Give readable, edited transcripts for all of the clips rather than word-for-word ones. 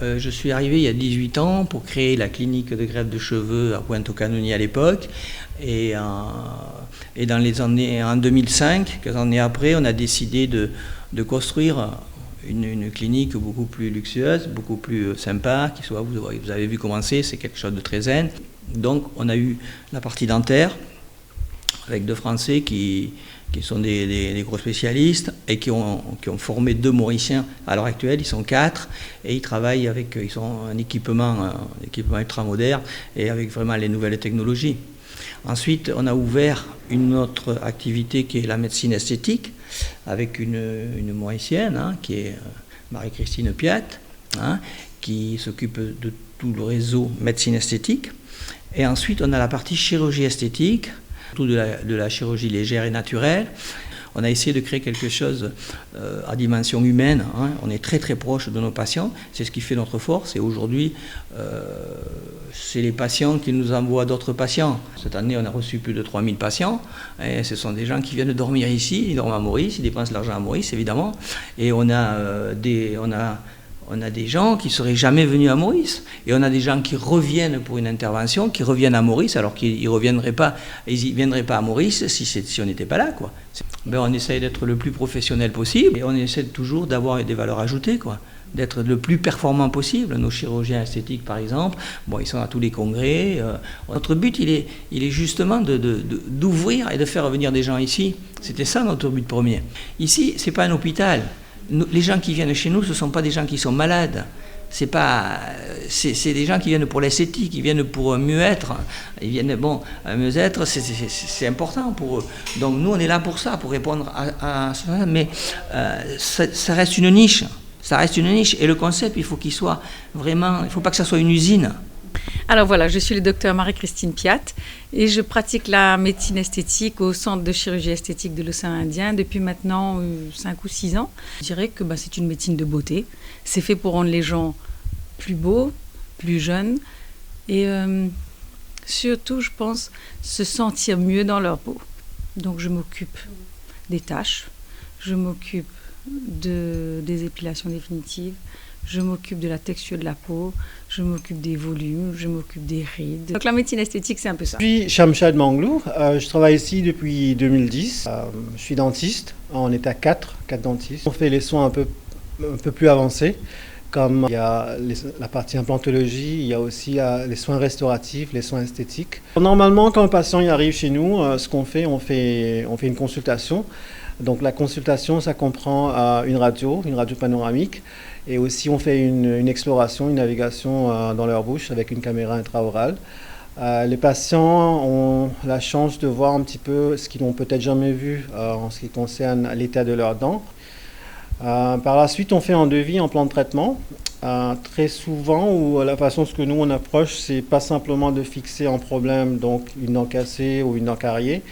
je suis arrivé il y a 18 ans pour créer la clinique de greffe de cheveux à Pointe-aux-Canoniers à l'époque. Et dans les années, en 2005, quelques années après, on a décidé de construire une clinique beaucoup plus luxueuse, beaucoup plus sympa, qui soit, vous avez vu commencer, c'est quelque chose de très zen. Donc on a eu la partie dentaire, avec 2 Français qui sont des gros spécialistes et qui ont formé 2 Mauriciens. À l'heure actuelle, ils sont 4 et ils travaillent ils ont un équipement ultra moderne et avec vraiment les nouvelles technologies. Ensuite, on a ouvert une autre activité qui est la médecine esthétique avec une Mauricienne qui est Marie-Christine Piat, qui s'occupe de tout le réseau médecine esthétique. Et ensuite, on a la partie chirurgie esthétique, tout de la chirurgie légère et naturelle. On a essayé de créer quelque chose à dimension humaine. On est très très proche de nos patients. C'est ce qui fait notre force. Et aujourd'hui, c'est les patients qui nous envoient d'autres patients. Cette année, on a reçu plus de 3000 patients. Et ce sont des gens qui viennent dormir ici. Ils dorment à Maurice. Ils dépensent l'argent à Maurice, évidemment. Et on a des gens qui ne seraient jamais venus à Maurice. Et on a des gens qui reviennent pour une intervention, qui reviennent à Maurice, alors qu'ils ne viendraient pas à Maurice si on n'était pas là, quoi. On essaye d'être le plus professionnel possible et on essaie toujours d'avoir des valeurs ajoutées, quoi. D'être le plus performant possible. Nos chirurgiens esthétiques, par exemple, ils sont à tous les congrès. Notre but, il est justement d'ouvrir et de faire venir des gens ici. C'était ça notre but premier. Ici, ce n'est pas un hôpital. Les gens qui viennent chez nous, ce ne sont pas des gens qui sont malades. C'est des gens qui viennent pour l'esthétique, ils viennent pour mieux-être. Ils viennent, mieux-être, c'est important pour eux. Donc nous, on est là pour ça, pour répondre à ça. Mais ça reste une niche. Ça reste une niche. Et le concept, il faut qu'il soit vraiment... Il ne faut pas que ça soit une usine. Alors voilà, je suis le docteur Marie-Christine Piat et je pratique la médecine esthétique au centre de chirurgie esthétique de l'Océan Indien depuis maintenant 5 ou 6 ans. Je dirais que c'est une médecine de beauté. C'est fait pour rendre les gens plus beaux, plus jeunes et surtout, je pense, se sentir mieux dans leur peau. Donc je m'occupe des taches, je m'occupe des épilations définitives, je m'occupe de la texture de la peau, je m'occupe des volumes, je m'occupe des rides. Donc la médecine esthétique, c'est un peu ça. Je suis Shamshad Manglou, je travaille ici depuis 2010. Je suis dentiste, on est à 4 dentistes. On fait les soins un peu plus avancés, comme il y a la partie implantologie, il y a aussi les soins restauratifs, les soins esthétiques. Normalement, quand un patient arrive chez nous, ce qu'on fait, on fait une consultation. Donc la consultation, ça comprend une radio panoramique. Et aussi, on fait une exploration, une navigation dans leur bouche avec une caméra intraorale. Les patients ont la chance de voir un petit peu ce qu'ils n'ont peut-être jamais vu en ce qui concerne l'état de leurs dents. Par la suite, on fait un devis en plan de traitement. Très souvent, ou la façon que nous on approche, c'est pas simplement de fixer un problème, donc une dent cassée ou une dent cariée.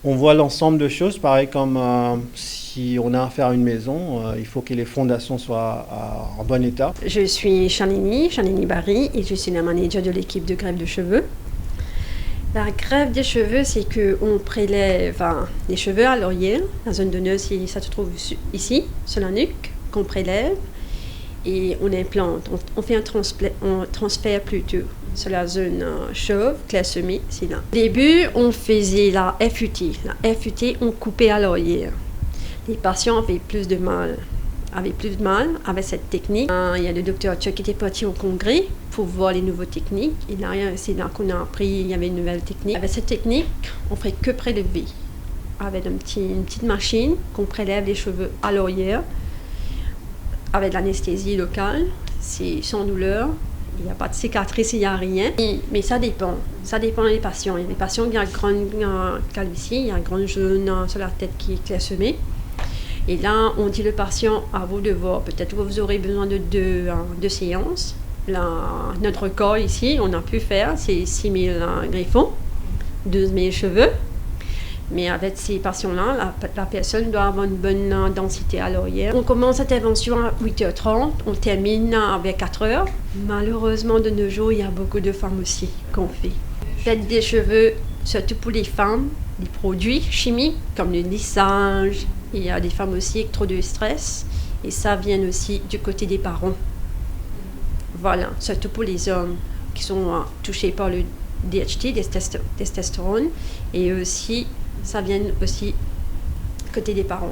On voit l'ensemble de choses, pareil comme si on a affaire à une maison, il faut que les fondations soient en bon état. Je suis Charlini Barry et je suis la manager de l'équipe de greffe de cheveux. La greffe des cheveux, c'est qu'on prélève les cheveux à l'oreiller, la zone donneuse, ça se trouve ici, sur la nuque, qu'on prélève et on implante. On fait un transfert plutôt sur la zone chauve, clairsemée, c'est là. Au début, on faisait la FUT. La FUT, on coupait à l'oreille. Les patients avaient plus de mal avec cette technique. Il y a le docteur Chuck qui était parti au congrès pour voir les nouvelles techniques. Et là, c'est là qu'on a appris il y avait une nouvelle technique. Avec cette technique, on ne ferait que prélever. Avec une petite machine qu'on prélève les cheveux à l'oreille. Avec l'anesthésie locale, c'est sans douleur. Il n'y a pas de cicatrice, il n'y a rien. Mais ça dépend. Ça dépend des patients. Il y a des patients qui ont une grande calvitie, il y a un grand jaune sur la tête qui est clairsemé. Et là, on dit le patient, à vous de voir. Peut-être que vous aurez besoin de deux séances. Là, notre corps ici, on a pu faire, c'est 6000 greffons, 12 000 cheveux. Mais avec ces patients-là, la personne doit avoir une bonne densité à l'oreille. On commence cette intervention à 8h30, on termine avec 4h. Malheureusement, de nos jours, il y a beaucoup de femmes aussi qu'on fait. Faites des cheveux, surtout pour les femmes, des produits chimiques comme le lissage. Il y a des femmes aussi avec trop de stress. Et ça vient aussi du côté des parents. Voilà, surtout pour les hommes qui sont touchés par le DHT, testostérone, et aussi, ça vient aussi côté des parents.